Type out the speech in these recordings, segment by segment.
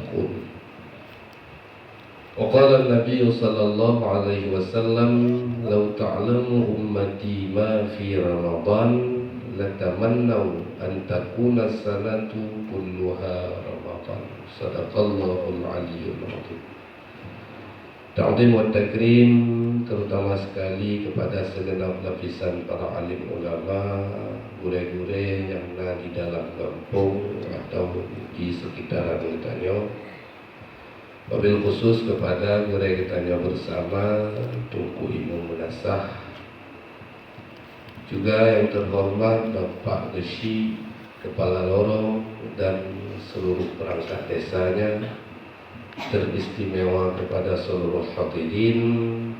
yattaqun. Wa qala an-nabiy sallallahu alaihi wasallam, "Law ta'lamu ummati ma fi Ramadan latamannaw an takuna sanatu kulluha Ramadan." Sadaqallahul aliyyul azim. Ta'zim wa takrim terutama sekali kepada segenap lapisan para alim ulama, gure-gure yang ada di dalam kampung atau di sekitaran Getanyo. Wabil khusus kepada gure Getanyo bersama Tunku Imam Munasah, juga yang terhormat Bapak Gesi, Kepala Lorong dan seluruh perangkat desanya, teristimewa kepada seluruh hadirin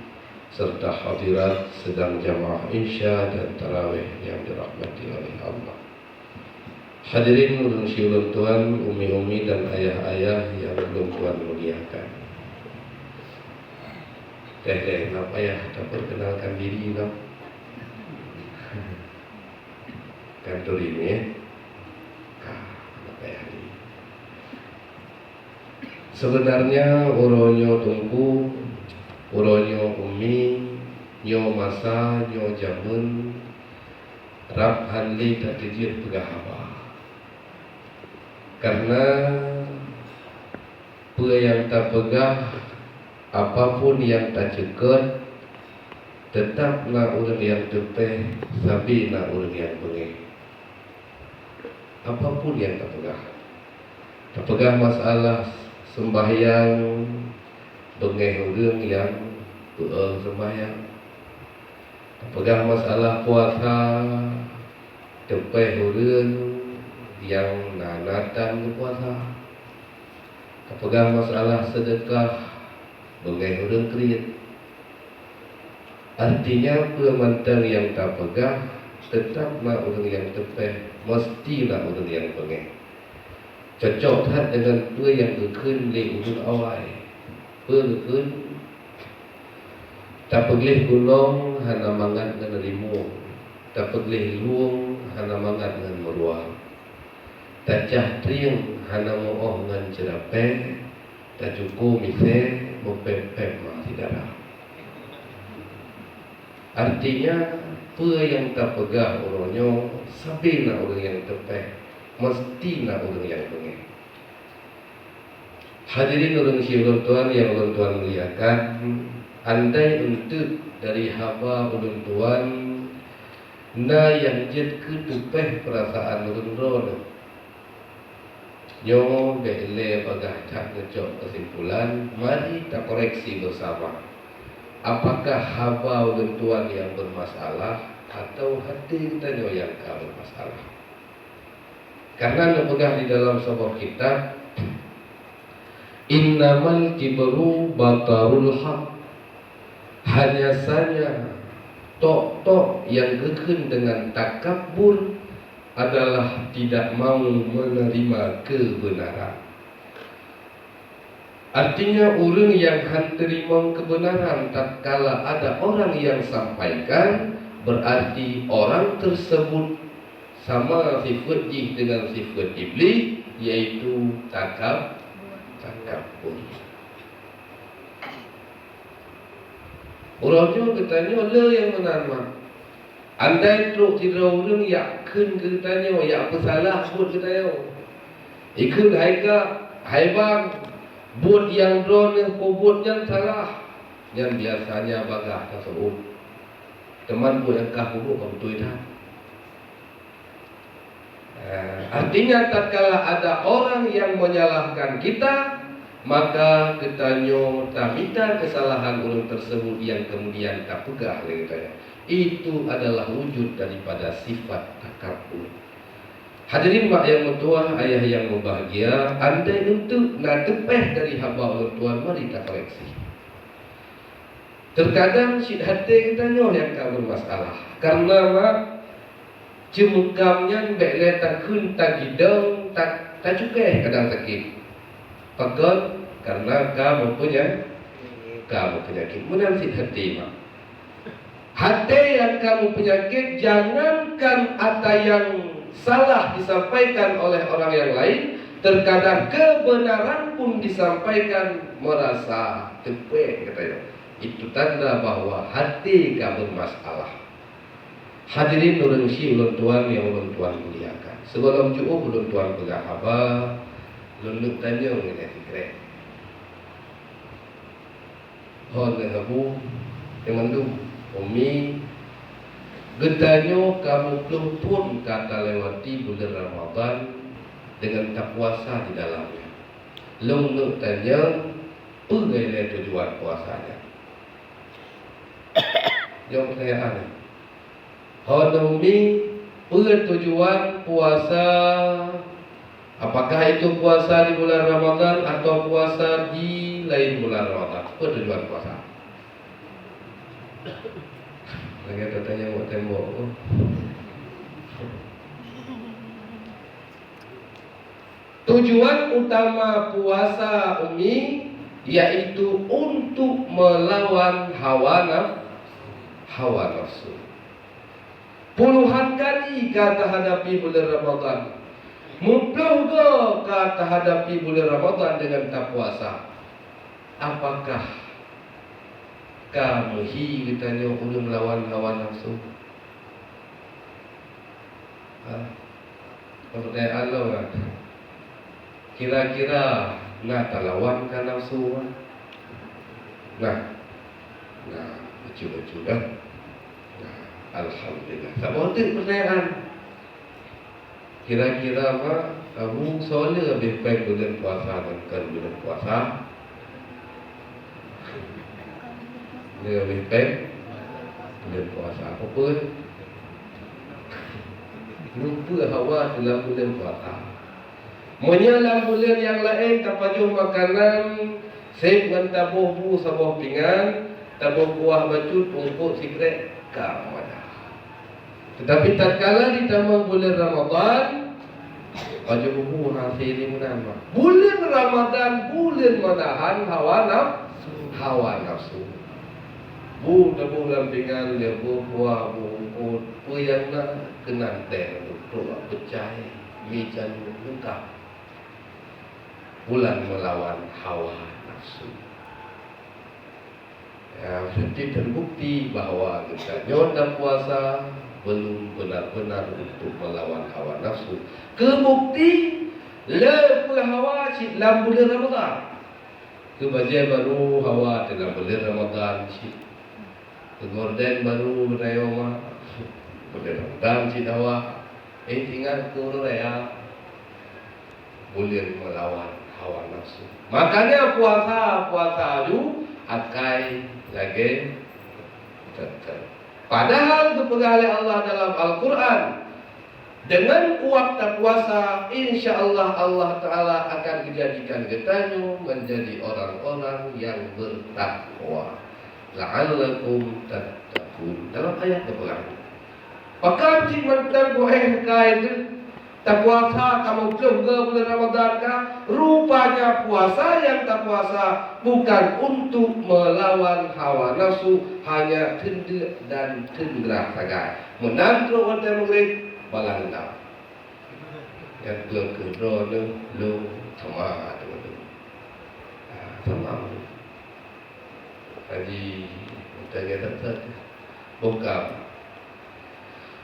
serta hadirat sedang jamaah insya dan tarawih yang dirahmati oleh Allah. Hadirin ulun syulun tuan, umi-umi dan ayah-ayah yang belum tuan muliakan. Teh nak ayah tak perkenalkan diri nak. Kantor ini ya. Sebenarnya uronyo tunggu, uronyo umi, nyo masa, nyo jamun, rap hanli tak dijir pegahaba. Karena pua yang tak pegah, apapun yang tak cekat, tetap nak urang yang tepeh, sabi nak urang yang bengeh. Apapun yang tak pegah, tak pegah masalah sembahyang, bengeh urang yang beul sembahyang, tak pegah masalah puasa, tepeh urang yang nanatan puasa, tak pegah masalah sedekah, bengeh urang kriit. Artinya pemantar yang tak pegah tetap nak urang yang tepeh, mesti nak urang yang bengeh. Cocok tak dengan apa yang gekun le urang awal. Apa gekun tak peglih gunung hana mangat dengan rimung, tak peglih luang hana mangat dengan meruang, tak cah triang hana mooh dengan cerapeh, tak cukup mise mempempem mati darah. Artinya apa yang tak pegah orangnya, sabi nak orang yang tepeh, mesti nak orang yang bengeh. Hadirin orang syurga tuan yang orang tuan muliakan, andai untuk dari haba orang tuan na yang jid ke tepeh perasaan orang ron, nyo bele bagah tak ngejok kesimpulan, mari kita koreksi bersama. Apakah haba orang tuan yang bermasalah atau hati kita yang bermasalah? Karena napegah di dalam sebuah kitab, innamal kibru batarul haq. Hanya saja tok-tok yang gekun dengan takabur adalah tidak mau menerima kebenaran. Artinya orang yang terima kebenaran tatkala ada orang yang sampaikan, berarti orang tersebut sama sifat jih dengan sifat iblis, yaitu takabur. Orangnya katanya le yang menerima. Andai truk tidak orang yakin katanya, ya apa salah buat katanya. Ikut haibang buat yang drone yang buat yang salah, yang biasanya bagah tersebut. Teman buat yang kah buruk kau betul dah. Artinya tatkala ada orang yang menyalahkan kita, maka kita tak minta kesalahan orang tersebut yang kemudian tak pegah katanya. Itu adalah wujud daripada sifat takabur. Hadirin mak yang mentua, ayah yang berbahagia, andai untuk nak tepeh dari hamba orang tua, mari kita koreksi. Terkadang si hati kita yang kau bermasalah, karena mak cemukamnya bekle takun tak hidung tak cukai kadang sakit. Pagod karena kamu punya penyakit. Menang si hati mak. Hati yang kamu penyakit, jangankan ada yang salah disampaikan oleh orang yang lain, Terkadang kebenaran pun disampaikan merasa tepek katanya. Itu tanda bahwa hati gak bermasalah. Hadirin ulun si ulun tuan yang ulun tuan muliakan. Sebelum ju'uh ulun tuan pegahaba, ulun tanya mengenai tikrek. Hon habu temandu umi gedanyo kamu pun kata lewati bulan Ramadan dengan tak puasa di dalamnya. Long tanya pengaila tujuan puasanya. Jawab saya aneh. Honumi tujuan puasa, apakah itu puasa di bulan Ramadan atau puasa di lain bulan Ramadan? Apa tujuan puasa? Lagi ada tanya mau tembok. Tujuan utama puasa Umi yaitu untuk melawan hawa nafsu. Puluhan kali kata hadapi bulan Ramadan. Mupluh ke kata hadapi bulan Ramadan dengan tak puasa. Apakah kamu ditanya untuk melawan hawa nafsu? Pertanyaan Allah kan? Kira-kira nak lawan kan nafsu? Nah, lucu-lucu dah. Alhamdulillah. Tak boleh pertanyaan. Kira-kira apa? Kamu soalnya lebih baik bulan puasa dan bulan puasa. Lebih baik bulan puasa. Apa pun lupa hawa dalam bulan puasa. Menyalam bulan yang lain tapajuh makanan, sip dengan tabuh bu sabuh pinggan, tabuh kuah bacut untuk sikret kamu. Tetapi tatkala ditambah bulan Ramadan, wajib buku hasil nama. Bulan Ramadan bulan menahan hawa nafsu. Bu tabuh lampingan dia bu kuah bu yang nak kenan teh untuk percaya mijan lengkap. Bulan melawan hawa nafsu. Ya, jadi terbukti bahwa kita nyoda puasa belum benar-benar untuk melawan hawa nafsu. Kebukti lepas hawa dalam bulan Ramadan. Kebaja baru hawa dalam bulan Ramadan. Kegorden baru berdayoma bulan Ramadan si hawa. Tinggal turun ya bulan melawan hawa nafsu. Makanya puasa ju akai lagi tetap. Padahal dipegang oleh Allah dalam Al-Quran. Dengan waktu puasa, insya Allah Allah Ta'ala akan menjadikan kita menjadi orang-orang yang bertakwa. La'allakum tattaqun. Dalam ayat dipegang. Pakai cik mantan boleh kait tak puasa kamu juga bulan Ramadan kah? Rupanya puasa yang tak puasa bukan untuk melawan hawa nafsu, hanya tendek dan tenderah saja. Menantu orang murid balanda. Yang belum kedua tu belum sama tu. Sama. Jadi tanya tak buka.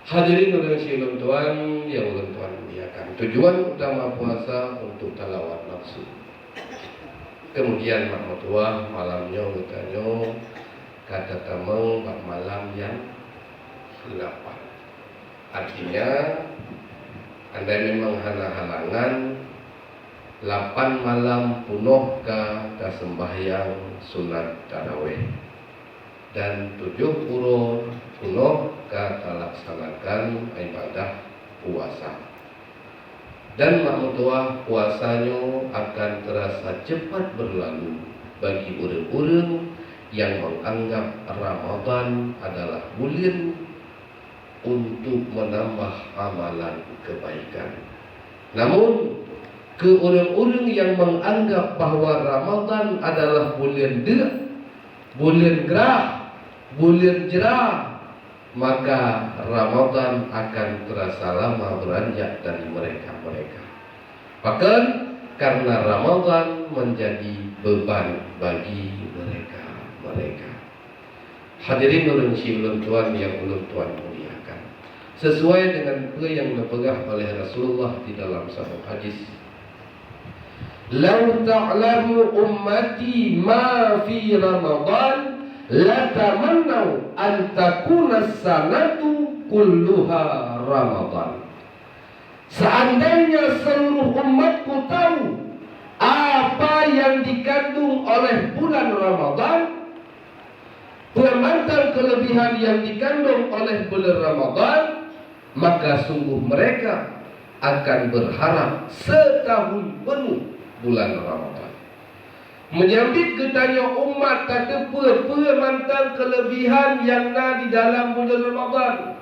Hadirin dan ulun tuan yang ulun tuan muliakan. Tujuan utama puasa untuk lawan nafsu. Kemudian makmutuah malamnya utanyo kata tamu malam yang ke-8. Artinya anda memang halangan 8 malam penuh ke sembahyang sunat tarawih dan 70 penuh kita laksanakan ibadah puasa. Dan makmutuah puasanya akan terasa cepat berlalu bagi orang-orang yang menganggap Ramadan adalah bulan untuk menambah amalan kebaikan. Namun ke orang-orang yang menganggap bahwa Ramadan adalah bulan gerah, bulan jerah, maka Ramadan akan terasa lama beranjak dari mereka. Bahkan karena Ramadan menjadi beban bagi mereka. Hadirin ulun si ulun tuan yang ulun tuan muliakan, sesuai dengan apa yang dipegang oleh Rasulullah di dalam satu hadis, "Lau ta'lamu ummati ma fi Ramadan la tamannau an takuna sanatu kulluha Ramadan." Seandainya seluruh umatku tahu apa yang dikandung oleh bulan Ramadan, pengamatan kelebihan yang dikandung oleh bulan Ramadan, maka sungguh mereka akan berharap setahun penuh bulan Ramadan. Menyambit ketanya umat kata pengamatan kelebihan yang ada di dalam bulan Ramadan.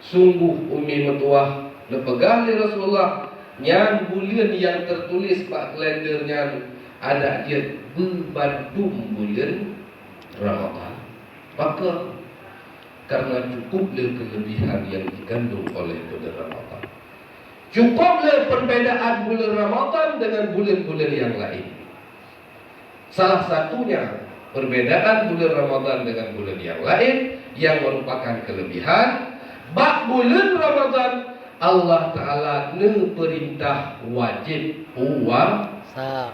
Sungguh umi metuah lepegah oleh Rasulullah nyan bulan yang tertulis pak kalendernya ada dia berbandum bulan Ramadan. Maka karena cukuplah kelebihan yang dikandung oleh bulan Ramadan, cukuplah perbedaan bulan Ramadan dengan bulan-bulan yang lain. Salah satunya perbedaan bulan Ramadan dengan bulan yang lain yang merupakan kelebihan, bak bulan Ramadan Allah Ta'ala perintah wajib puasa.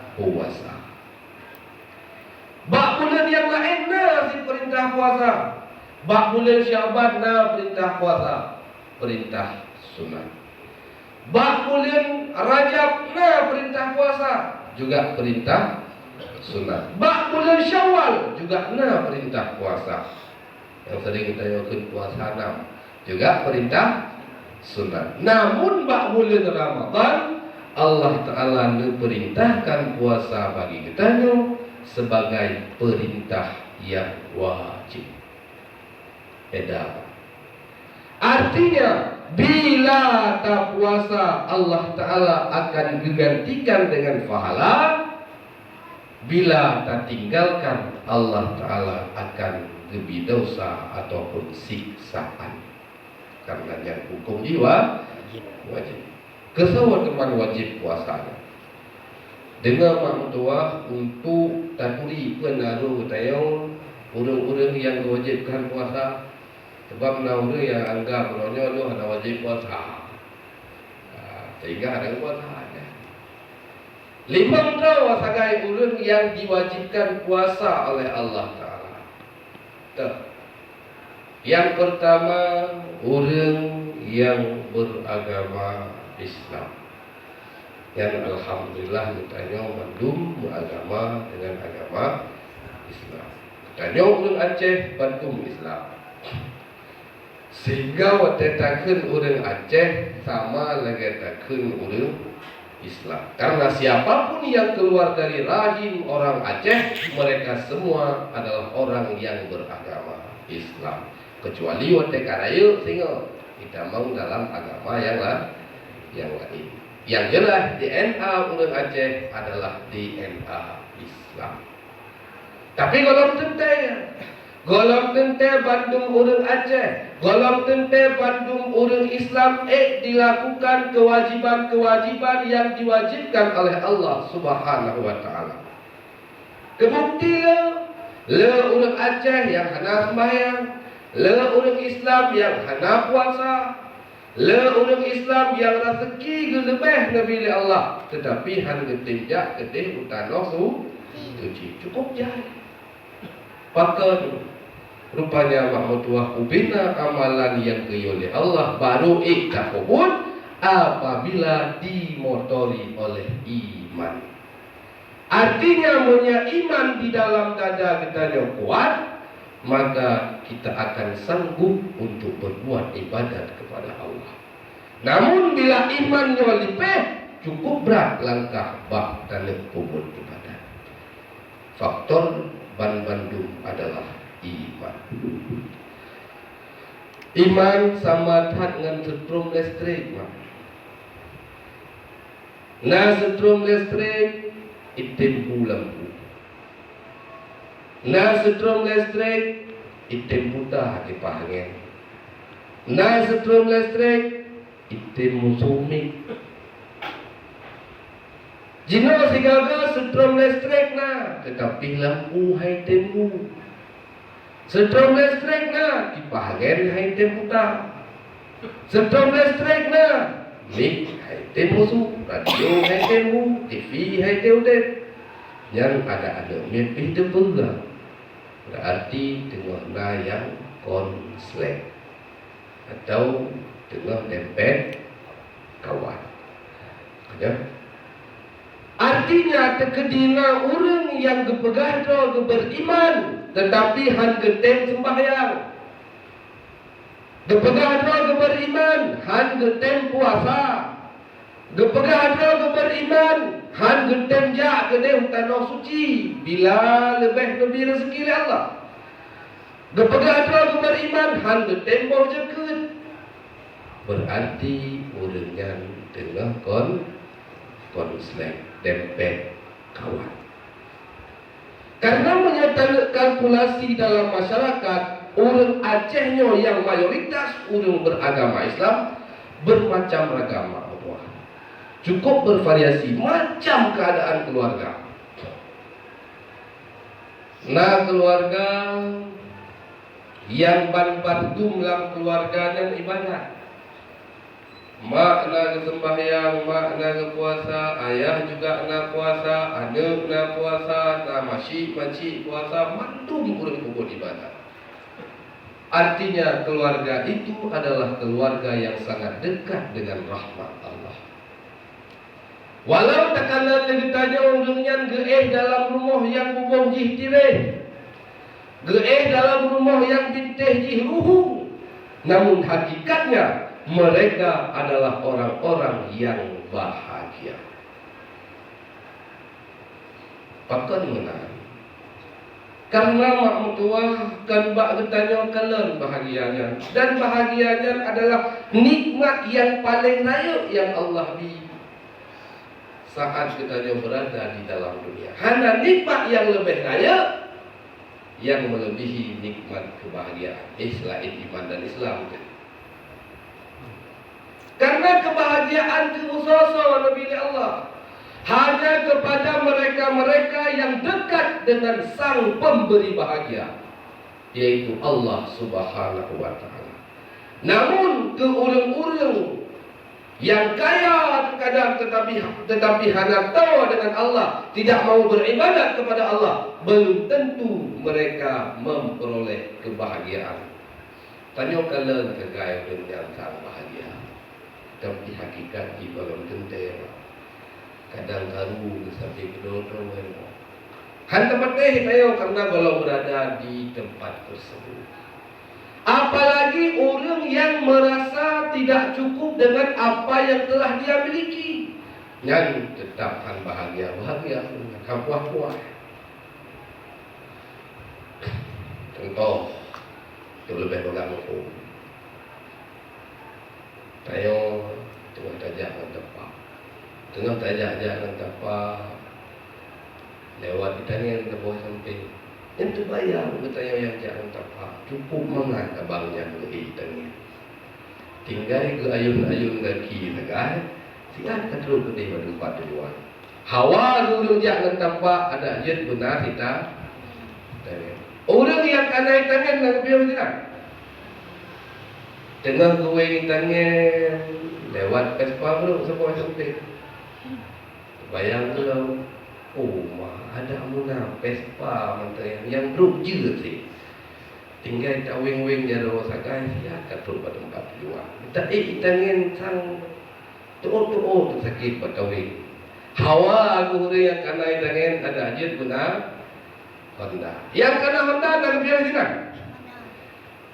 Bak bulan yang lain si perintah puasa. Bak bulan Syaban perintah puasa, perintah sunat. Bak bulan Rajab perintah puasa, juga perintah sunat. Bak bulan Syawal juga perintah puasa. Yang sering kita yakun puasa juga perintah sunat. Namun bak bulan Ramadan Allah Ta'ala perintahkan puasa bagi kita sebagai perintah yang wajib. Artinya bila tak puasa Allah Ta'ala akan digantikan dengan pahala, bila tak tinggalkan Allah Ta'ala akan lebih dosa ataupun siksaan. Karena yang hukum jiwa wajib. Kesawan teman wajib puasanya. Dengan mak tua untuk taturi penaruh tayong orang-orang yang diwajibkan puasa, sebab orang yang anggap orangnya lu ada wajib puasa, sehingga ada puasa. Lima tahu sebagai orang yang diwajibkan puasa oleh Allah Taala. Yang pertama, orang yang beragama Islam. Yang alhamdulillah ditanya bandum beragama dengan agama Islam. Tanya orang Aceh bandum Islam. Sehingga waktu takkan orang Aceh sama lagi takkan orang Islam. Karena siapapun yang keluar dari rahim orang Aceh, mereka semua adalah orang yang beragama Islam. Kecuali waktu karaya sehingga kita mau dalam agama yang lain. Yang jelas DNA orang Aceh adalah DNA Islam. Tapi golong tente Bandung orang Aceh, golong tente Bandung orang Islam dilakukan kewajiban-kewajiban yang diwajibkan oleh Allah Subhanahu wa Ta'ala. Kebukti le orang Aceh yang hana sembahyang, le orang Islam yang hana puasa, le orang Islam yang rezeki lebih Nabi Allah, tetapi han getinjak gedeh utano suci cukup jahit. Pakai rupanya mahmutuah ubina amalan yang oleh Allah baru iktakubun apabila dimotori oleh iman. Artinya punya iman di dalam dada kita yang kuat, maka kita akan sanggup untuk berbuat ibadat kepada Allah. Namun bila imannya lipeh, cukup berat langkah bak dan kubur ibadat. Faktor bandum adalah iman. Iman sama dengan setrum listrik. Nah setrum listrik itim lampu. Nah setrum listrik itim buta di pahangin. Nah setrum listrik itim musumik. Jino sigaga setrum listrik na, tetapi lampu hai temu. Setrum listrik na, kipahagen hai temu ta. Setrum listrik na, mic hai temu su, radio hai temu, TV hai temu. Yang ada mimpi itu pula. Berarti tengah na yang konslet atau tengah dempet kawan. Ya. Artinya terkedina orang yang gepegah beriman tetapi han getem sembahyang. Gepegah beriman han getem puasa. Gepegah beriman han getem jak ke tanah suci bila lebih rezeki Allah. Gepegah beriman han getem bau jeket. Berarti orang yang tengah konslet dempet kawan. Karena menyatakan kalkulasi dalam masyarakat, orang Acehnya yang mayoritas orang beragama Islam bermacam agama. Cukup bervariasi macam keadaan keluarga. Nah, keluarga yang ban-bantu dalam keluarga dan ibadat. Mak nak sembahyang, mak nak puasa, ayah juga nak puasa, anak nak puasa, nak makcik puasa, mantu kurang kubur ibadah. Artinya keluarga itu adalah keluarga yang sangat dekat dengan rahmat Allah. Walau tak kala ditanya orangnya dalam rumah yang bubong jih tireh, dalam rumah yang binteh jih ruhu, namun hakikatnya mereka adalah orang-orang yang bahagia. Pakan menang. Karena mak mertua kan bak bertanya kalian bahagianya. Dan bahagianya adalah nikmat yang paling raya yang Allah beri saat kita berada di dalam dunia. Hanya nikmat yang lebih raya yang melebihi nikmat kebahagiaan. Selain iman dan Islam. Karena kebahagiaan khususan Nabi Allah hanya kepada mereka-mereka yang dekat dengan Sang Pemberi bahagia, yaitu Allah Subhanahu wa Ta'ala. Namun ke orang-orang yang kaya terkadang tetapi hanya tahu dengan Allah, tidak mau beribadat kepada Allah, belum tentu mereka memperoleh kebahagiaan. Tanya kalian kegaya dengan sang bahagia. Tapi hakikat di dalam tentera kadang karu sampai kedua-dua. Han tempat tayo karena kalau berada di tempat tersebut. Apalagi orang yang merasa tidak cukup dengan apa yang telah dia miliki, yang tetap han bahagia kan puas-puas. Contoh itu lebih mengganggu. Tayo tengah tajak dengan tempat, tengah tajak dengan tempat, lewat ditanya ke bawah samping. Yang terbayang bertanya yang jangan tempat, cukup mangat abangnya ke ditanya. Tinggal ke ayun-ayun kaki negara, siap terus ke dia berempat tujuan. Hawa dulu jangan tempat ada jet benar kita. Orang yang kanai tangan nak biar tidak. Tengah gue tangan lewat Vespa bro sebuah samping. Bayang tu ada muna Vespa menteri yang bro je sih. Tinggal tak wing-wing jaro sakai ya katul pada tempat tujuan. Tak tangan sang tu sakit pada wing. Hawa aku yang kanai tangan ada jet benar Honda. Yang kana Honda nak biar tidak.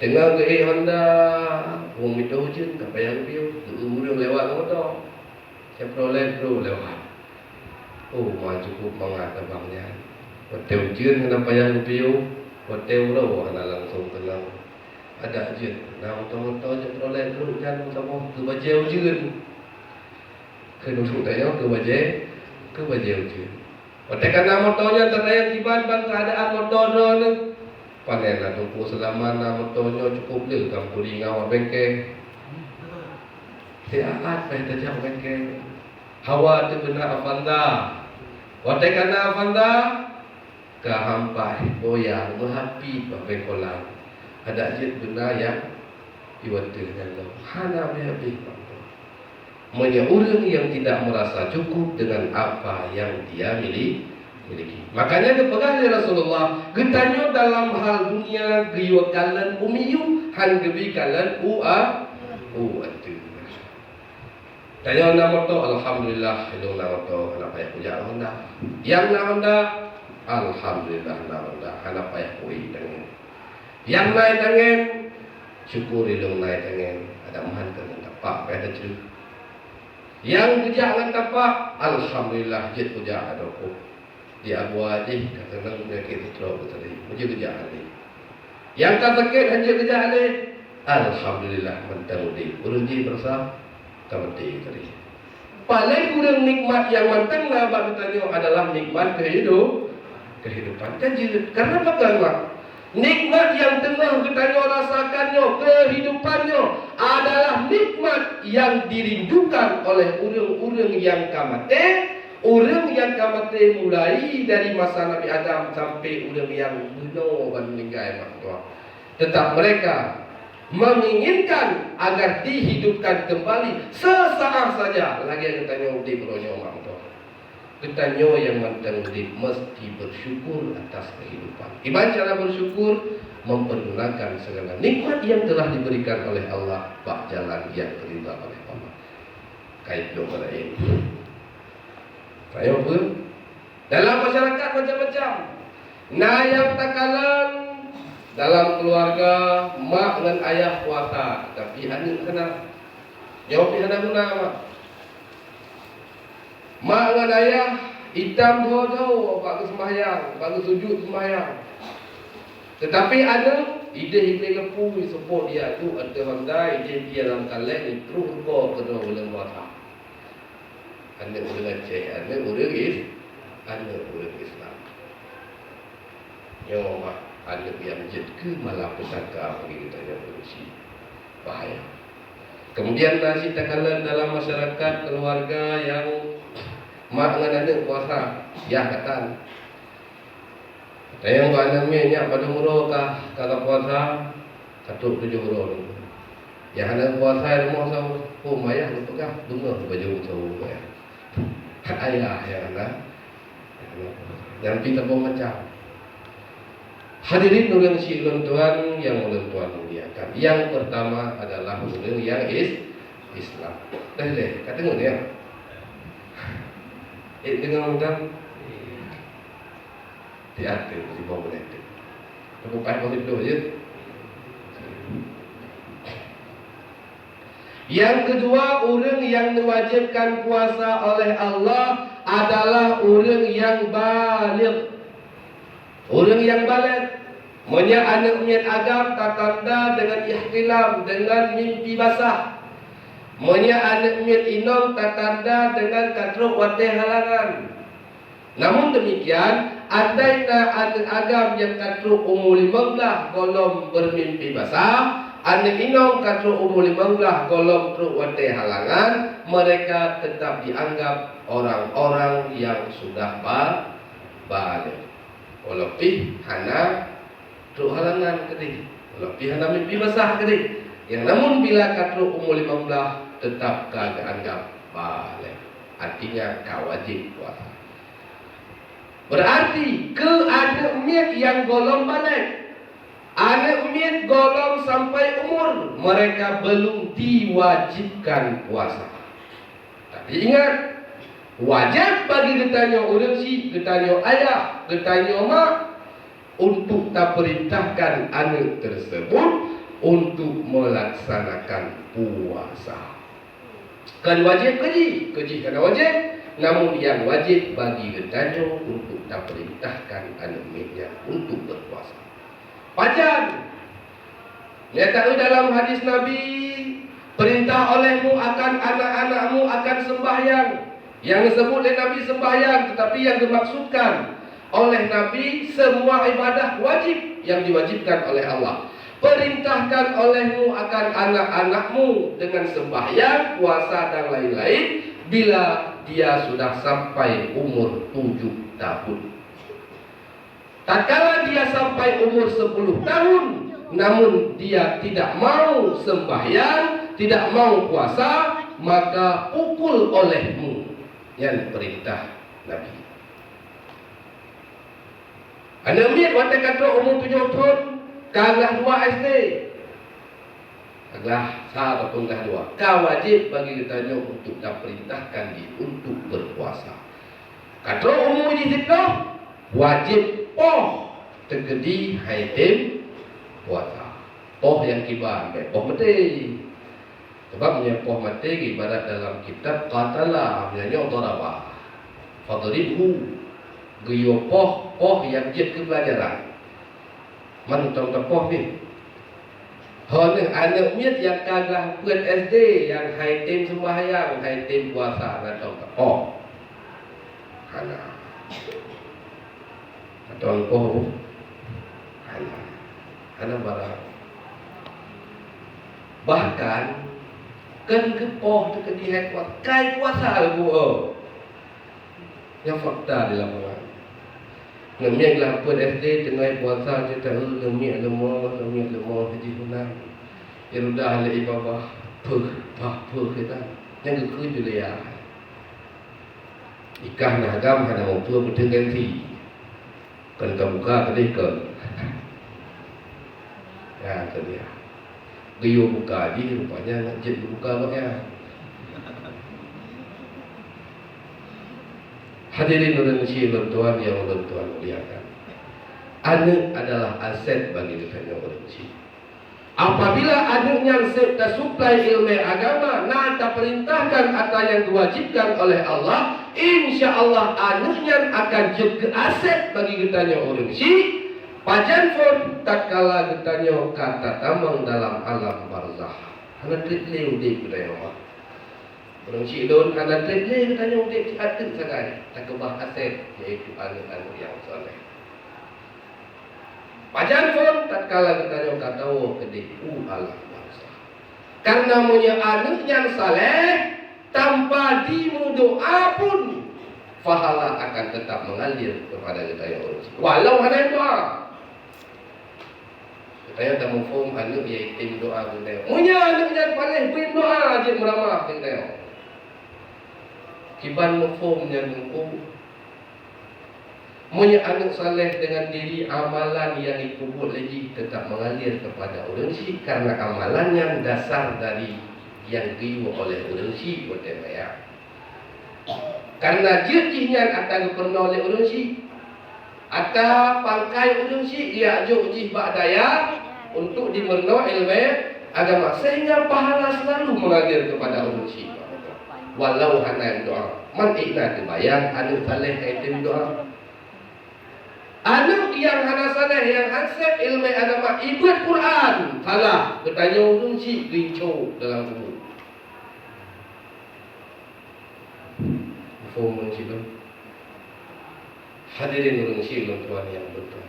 Tengah ke Honda, wong itu hujan, tak payah view, urang lewat motor, Chevrolet bro lewat. Cukup mangat abangnya. Hotel hujan, tak payah view, hotel bro, ana langsung tenang. Ada hujan, nah motor Chevrolet bro jangan sama ke bajau hujan. Keduduk tayo ke bajau hujan. Hotel kana motornya terlayang tiban bang keadaan motor ni. Panenlah tunggu selama motornya cukup le kampuri ngawak bengkel. Tiaat peh tajam bengkel. Hawa tu benar Avanda. Watai kana fanda kahampai boyang mehapi bagai kolam. Ada jet benda yang iwatu dengan lo. Hana behabis. Menya orang yang tidak merasa cukup dengan apa yang dia miliki. Makanya kepegang oleh Rasulullah, getanyo dalam hal dunia giwa kalan umiyu han gebi kalan uatu. Tanya nama to alhamdulillah itu nama to anak payah puja Honda. Yang na Honda alhamdulillah na Honda anak payah kui dengan. Yang naik dengan syukuri dong naik dengan ada mahan kan tapak payah cer. Yang puja dengan tapak alhamdulillah jet puja ada ko. Dia buat je kata nang penyakit teruk tadi. Puja kerja ali. Yang tak sakit hanya kerja ali. Alhamdulillah mentang di urunji berasa tamati tadi. Paling kurang nikmat yang mantang lah bab bertanya adalah nikmat kehidupan. Karena apa kan? Nikmat yang tengah bertanya rasakannya kehidupannya adalah nikmat yang dirindukan oleh orang-orang yang kamate. Orang yang kamate mulai dari masa Nabi Adam sampai orang yang bunuh dan meninggal makna. Tetap mereka menginginkan agar dihidupkan kembali sesaat saja. Lagi yang tanya di beronyo makna. Ketanya yang mantang di mesti bersyukur atas kehidupan. Ibarat cara bersyukur mempergunakan segala nikmat yang telah diberikan oleh Allah bak jalan yang terima oleh Allah. Kait doa ini. Saya pun dalam masyarakat macam-macam. Nah yang takalan dalam keluarga mak dengan ayah puasa, tapi anak kena jawab anak guna mak. Mak dengan ayah hitam jauh-jauh bagus sembahyang, bagus sujud sembahyang. Tetapi anak ide lepu support dia tu ada handai dia dalam kaleng itu terus kedua bulan puasa. Anak orang Aceh, anak orang Islam. Yang anak yang jadi malah petaka bagi kita yang berusia bahaya. Kemudian nasi takalan dalam masyarakat keluarga yang mak dengan anak puasa, ya katan. Yang anak minyak pada murah kah kalau puasa katuk 7 orang. Yang anak puasa yang mau sama mayah lupa kah dengar baju tahu ya. Ayah yang anak yang kita bawa macam hadirin ulun si ulun tuan yang ulun tuan muliakan. Yang pertama adalah ulun yang Islam. Deh, kata ngene ya. Dengan mudah diatur di bawah itu. Bukan boleh itu aja. Yang kedua, orang yang diwajibkan puasa oleh Allah adalah orang yang baligh. Orang yang baligh punya anak mian agam tatanda dengan ihtilam, dengan mimpi basah. Punya anak mian inom tatanda dengan katruk watih halangan. Namun demikian, andai anak agam yang katruk umur 15 golong bermimpi basah, anak inom katruk umur 15 golong truk watih halangan, mereka tetap dianggap orang-orang yang sudah baligh. Walaupun hana truk halangan kedih, walaupun hana mimpi basah kedih. Yang namun bila katruk umur 15 tetap kagak anggap baligh. Artinya kau wajib puasa. Berarti ke anak miat yang golong baligh, anak miat golong sampai umur, mereka belum diwajibkan puasa. Tapi ingat, wajib bagi getanya orang si, getanya ayah, getanya mak untuk tak perintahkan anak tersebut untuk melaksanakan puasa. Kan wajib keji kan wajib. Namun yang wajib bagi getanya untuk tak perintahkan anak miatnya untuk berpuasa. Pajan, dia tahu dalam hadis Nabi, perintah olehmu akan anak-anakmu akan sembahyang. Yang disebut oleh Nabi sembahyang, tetapi yang dimaksudkan oleh Nabi semua ibadah wajib yang diwajibkan oleh Allah. Perintahkan olehmu akan anak-anakmu dengan sembahyang, puasa dan lain-lain bila dia sudah sampai umur 7 tahun. Tatkala dia sampai umur 10 tahun, namun dia tidak mau sembahyang, tidak mau puasa, maka pukul olehmu, yang perintah Nabi. Anak miat waktu kata umur 7 tahun, kagah 2 SD. Kagah sah ataupun kagah 2. Kau wajib bagi kitanya untuk perintahkan dia untuk berpuasa. Kata umur di situ, wajib poh tegedi haitim puasa. Poh yang kibar, poh mati. Sebab poh mati ibarat dalam kitab qatala, menyanyi darabah. Fadribhu, giyo poh yang jid ke pelajaran. Man tong poh ni. Hanya anak miat yang kagah buat SD, yang haitim sembahyang, haitim puasa, atau poh. Anak. Atau poh. Anak barang. Bahkan kan ke poh tu ke dihai kuasa, kai kuasa bu. Yang fakta di lapangan. Ngemik lah pun SD tengah puasa dia tahu ngemik lemah haji hunang. Ya udah le bawah puh kita. Yang ke tu dia. Ikan nagam hana mau puh betul ganti. Kan buka tadi ke. Ya tu dia. Dia buka je rupanya nak jet buka ya. Hadirin dan tuan yang tuan muliakan. Anak adalah aset bagi kita orang Cina. Apabila anaknya tak suplai ilmu agama, nak tak perintahkan atau yang diwajibkan oleh Allah, insya Allah anaknya akan jadi aset bagi kita orang Cina. Pajan pun tak kalah kita kata tamang dalam alam barzah. Anak kecil di budaya. Orang cik don anak kecil tanya untuk diatur sangat tak kebah aset iaitu anak-anak yang soleh. Pajan pun tak kalah kita kata kediku alam barzah. Karena punya anak yang soleh tanpa dimudoa pun pahala akan tetap mengalir kepada kita yang orang cik. Walau ada doa. Kita tak mufum anak iaitu doa kita. Punya anak yang paling beri doa je meramah kita. Kiban mufum yang mufum. Punya anak saleh dengan diri amalan yang ikut lagi tetap mengalir kepada orang syik karena amalan yang dasar dari yang diu oleh orang syik betul ya. Karena jihnya akan pernah oleh orang syik atau pangkai orang syik dia ajuk jih ba'daya untuk dimerno ilmu agama sehingga pahala selalu mengalir kepada orang syik. Walau hanya doa, man ikna kebayang anu saleh kaitin doa. Anu yang hana saleh yang hansep ilmu agama ikut Quran salah bertanya orang syik rincu dalam tubuh. Form itu. Hadirin orang syik tuan yang bertuan.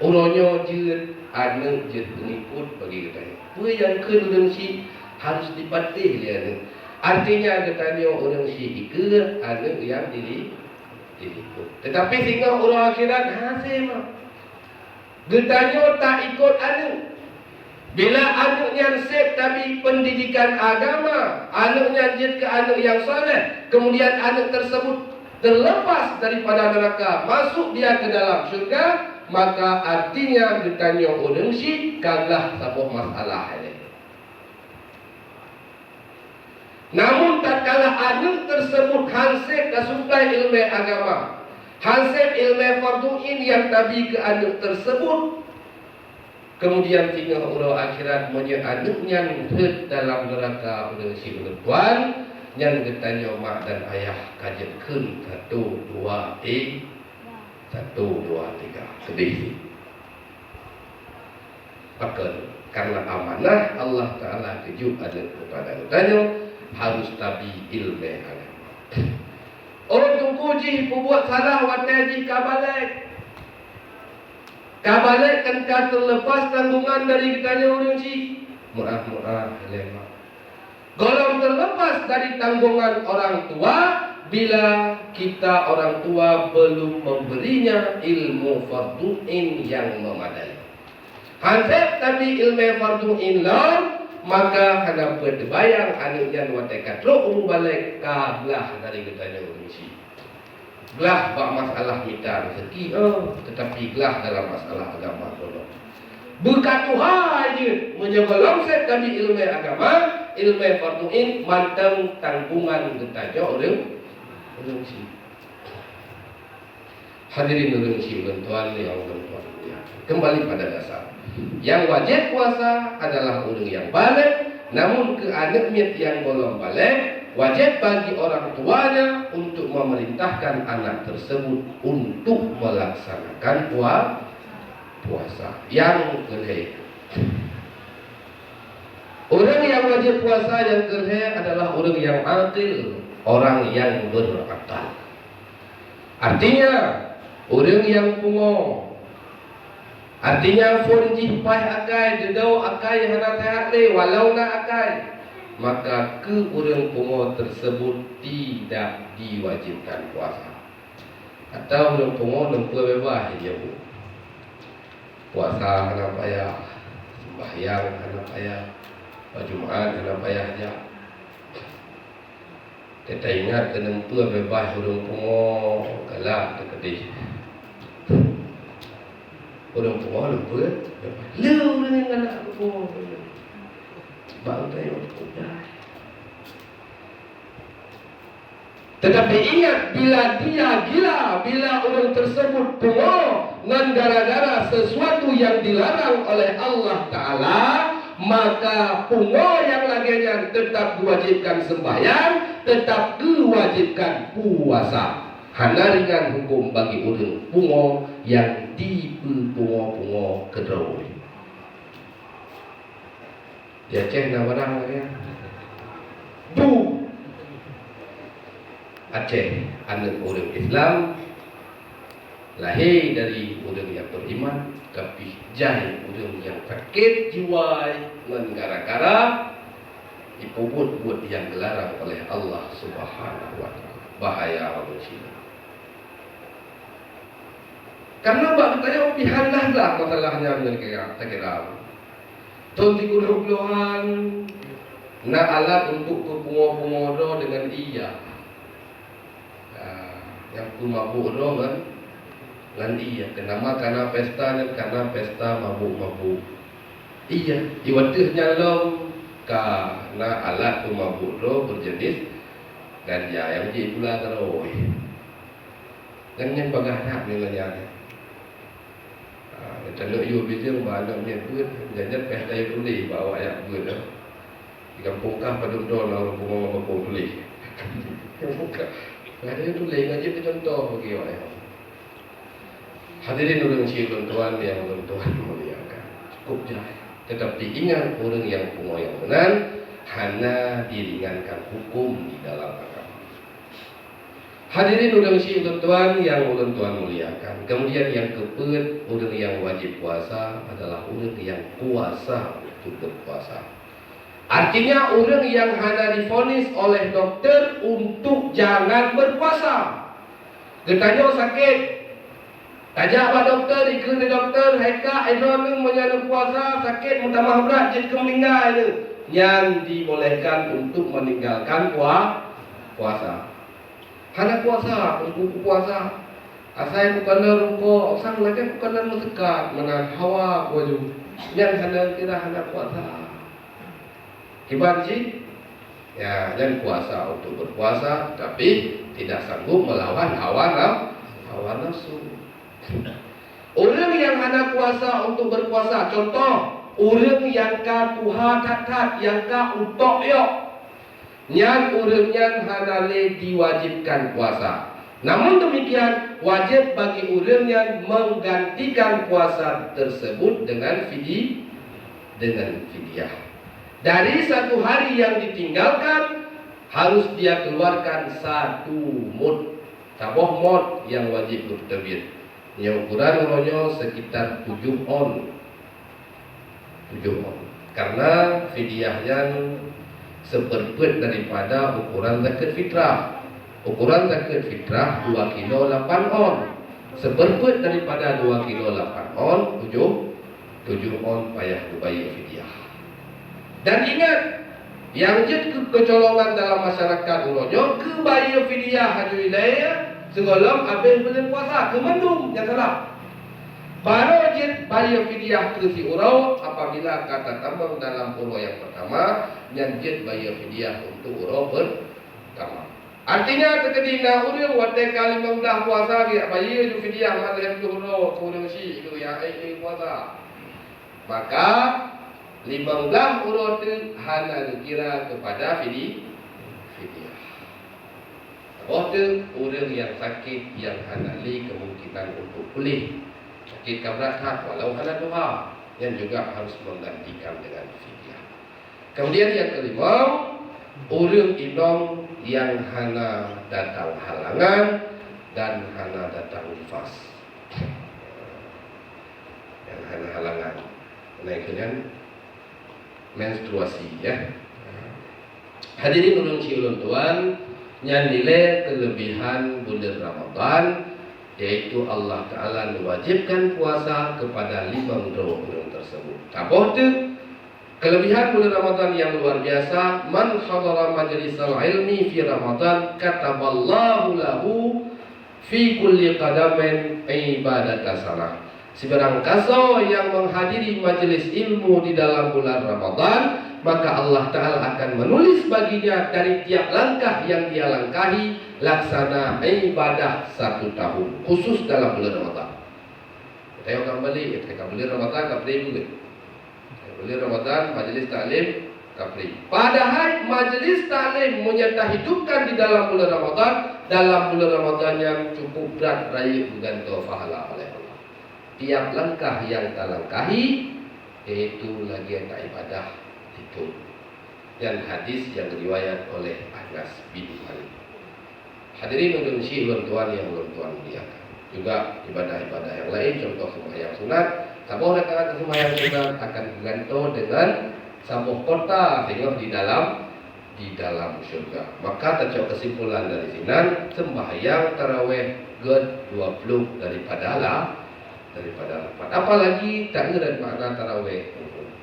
Orangnya je anak je pengikut bagi kita. Apa yang kena orang syik harus dipatih dia ni. Artinya katanya orang syik ke anak yang diikut. Tetapi sehingga orang akhirat hasil mah. Katanya tak ikut anak. Bila anaknya sep tapi pendidikan agama, anaknya jadi ke anak yang saleh, kemudian anak tersebut terlepas daripada neraka, masuk dia ke dalam syurga, maka artinya katanya orang syik kaglah sebuah masalah ini. Namun tak kalah anak tersebut hansip kasukai ilmu agama, hansip ilmu fardu'in yang tabi ke anak tersebut, kemudian tinggal orang akhirat punya anaknya hid dalam neraka oleh si tuan yang bertanya mak dan ayah kajetkan 1, 2, 1, 2, 3 sedih. Maka karena amanah Allah Ta'ala tujuh anak kepada bertanya harus tabi ilmu agama. Orang tunggu jih buat salah wataji kabalik. Kabalik kan terlepas tanggungan dari kitanya orang si. Maaf lemah. Kalau terlepas dari tanggungan orang tua, bila kita orang tua belum memberinya ilmu fardu'in yang memadai. Hansip tapi ilmu fardu'in lawan, maka hana berbayang anaknya watekat roh balik kablah dari katanya misi. Gelah bak masalah minta rezeki, tetapi gelah dalam masalah agama Allah. Berkat Tuhan je menjaga longset tadi ilmu agama, ilmu fardu'in mantang tanggungan ketaja orang si. Hadirin orang si tuan yang tuan ya. Kembali pada dasar. Yang wajib puasa adalah orang yang balik, namun ke anaknya yang belum balik, wajib bagi orang tuanya untuk memerintahkan anak tersebut untuk melaksanakan puasa. Yang kedua, orang yang wajib puasa yang kedua adalah orang yang akil, orang yang berakal. Artinya orang yang pungo, artinya pun jihpai akai, dedau akai hana sehat le, walau nak akai, maka ke orang pungo tersebut tidak diwajibkan puasa. Atau orang pungo nempuh bebas dia bu. Puasa hana payah, sembahyang hana payah, Jumat hana payah aja. Kita ingat kena nempuh bebas orang pungo galak dekat orang tua lupa lu dengan anak lupa bang tayo tetapi ingat bila dia gila, bila orang tersebut pungo dan gara-gara sesuatu yang dilarang oleh Allah Ta'ala, maka pungo yang laginya tetap diwajibkan sembahyang, tetap diwajibkan puasa. Hana ringan hukum bagi orang pungo yang dipungo-pungo kedua. Dia Aceh nak barang ya. Bu Aceh anak orang Islam, lahir dari orang yang beriman, tapi jahil orang yang sakit jiwa dan gara-gara dibuat yang dilarang oleh Allah Subhanahu wa Ta'ala. Bahaya manusia. Karena bak katanya pihanlah masalahnya dengan kita. Tahun 30-an nak alat untuk kepungo-pungo dengan iya. Yang ku mabuk dengan iya. Kenapa? Karena pestanya karena pesta mabuk-mabuk. Iya, iwatihnya lom karena alat ku mabuk berjenis ganja yang jadi pula teroi. Dan yang bagaimana nilainya? Kalau you bisa mana punya duit, jangan pesta you beli bawa ayak duit dah. Di kampung kah padundon orang bunga bapung beli. Kampung kah, ada you beli ngaji contoh bagi orang. Hadirin orang cium tuan yang tuan muliakan, cukup jahil. Tetapi ingat orang yang bunga yang benar, hanya diringankan hukum di dalam agama. Hadirin orang cium tuan yang tuan muliakan. Kemudian yang keempat, orang yang wajib puasa adalah orang yang kuasa untuk berpuasa. Artinya orang yang hanya divonis oleh dokter untuk jangan berpuasa. Ketanya sakit, tajak pak dokter, ikut dokter, haika, idron menyana puasa, sakit, mutamah berat, jadi meninggal itu. Yang dibolehkan untuk meninggalkan puasa. Hanya puasa, untuk puasa. Asal bukan rukuk, sang lagi bukan mendekat, mana hawa wajib. Yang hendak kita hendak puasa. Kibar sih, ya dan puasa untuk berpuasa, tapi tidak sanggup melawan hawa nafsu. Orang yang hendak puasa untuk berpuasa, contoh orang yang ka tuha tatat, yang ka utok yok, yang orangnya hanale diwajibkan puasa. Namun demikian wajib bagi orang yang menggantikan puasa tersebut dengan fidyah. Dari satu hari yang ditinggalkan harus dia keluarkan 1 mud, taboh mud yang wajib bertabir. Yang ukuran rohnya sekitar 7 on. Karena fidyahnya seperempat daripada ukuran zakat fitrah. Ukuran zakat fitrah 2 kilo 8 on. Seperput daripada 2 kilo 8 on, 7 on payah bayar fidyah. Dan ingat, yang jid kecolongan dalam masyarakat uronyo ke bayar fidyah haju wilayah sebelum habis bulan puasa, ke mendung yang salah. Baru jid bayar fidyah ke si urau apabila kata tambang dalam urau yang pertama, yang jid bayar fidyah untuk urau pertama. Artinya terkedina urang watai kali 15 puasa dia bayar ju fidyah mazhab tu urau urang si itu yang puasa. Maka 15 urut hana dikira kepada fidyah. Sebab tu orang yang sakit yang hana li kemungkinan untuk pulih. Sakit kabrat hak walau hana doa yang juga harus menggantikan dengan fidyah. Kemudian yang kelima, orang inong yang hana datang halangan dan hana datang nifas. Yang hana halangan. Naiknya menstruasi ya. Hadirin ulun si ulun tuan, yang nilai kelebihan bulan Ramadan yaitu Allah Ta'ala mewajibkan puasa kepada 5 bulan tersebut. Apa itu? Kelebihan bulan Ramadan yang luar biasa, man hadara majlisal ilmi fi Ramadan kataballahu lahu fi kulli qadamin ibadata sanah. Sebarang kaso yang menghadiri majelis ilmu di dalam bulan Ramadan, maka Allah Ta'ala akan menulis baginya dari tiap langkah yang dia langkahi laksana ibadah 1 tahun, khusus dalam bulan Ramadan. Kita akan balik, kita bulan Ramadan tak boleh bulan. Bulan Ramadan majelis taklim tak boleh. Padahal majelis taklim menyerta hidupkan di dalam bulan Ramadan, dalam bulan Ramadan yang cukup berat raya bergantung pahala oleh Allah. Tiap langkah yang kita langkahi yaitu lagi yang ibadah itu. Dan hadis yang diriwayat oleh Anas bin Malik. Hadirin ulun tuan yang ulun tuan muliakan. Juga ibadah-ibadah yang lain, contoh sembahyang sunat. Sabuh rakaat sembahyang sunat akan bergantung dengan sabuh kota tengok di dalam surga. Maka tercok kesimpulan dari sini, sembahyang tarawih get 20 daripada 4. Apalagi tak ada makna tarawih.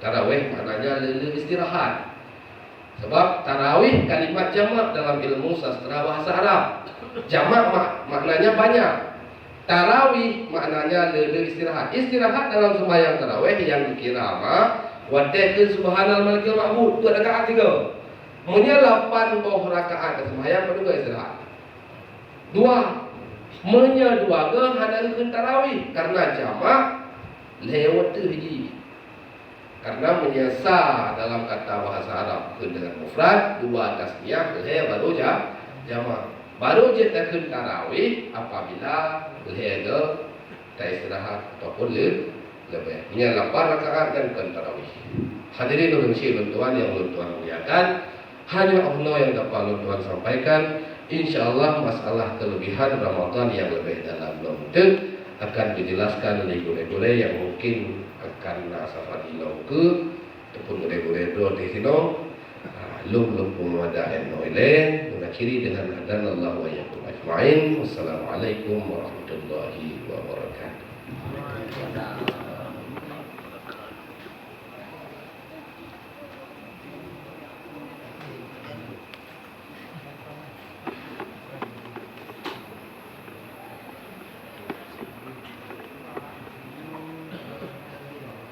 Tarawih maknanya lele istirahat. Sebab tarawih kalimat jamak dalam ilmu sastra bahasa Arab. Jamak maknanya banyak. Tarawih maknanya lele istirahat. Istirahat dalam sembahyang tarawih yang dikira wadai ke subhanal malikil ma'bud 2 rakaat 3. Munya 8 rakaat sembahyang perlu istirahat. 2 Munya 2 ke hana ke tarawih karena jamak lewat tu hiji. Karena menyesal dalam kata bahasa Arab dengan mufrad 2 tasniyah baru jamak. Baru je takun tarawih apabila lehega tak istirahat ataupun lebih. Ini 8 rakaat dan tarawih. Hadirin ulun tuan yang ulun tuan muliakan, hanya Allah yang dapat ulun tuan sampaikan. InsyaAllah masalah kelebihan Ramadan yang lebih dalam itu akan dijelaskan oleh gule-gule yang mungkin akan nasafat ilau ke ataupun gule-gule do di sini. Lum pemadahan noile mengakhiri dengan hadan Allah wa yakum ajma'in. Wassalamualaikum warahmatullahi wabarakatuh.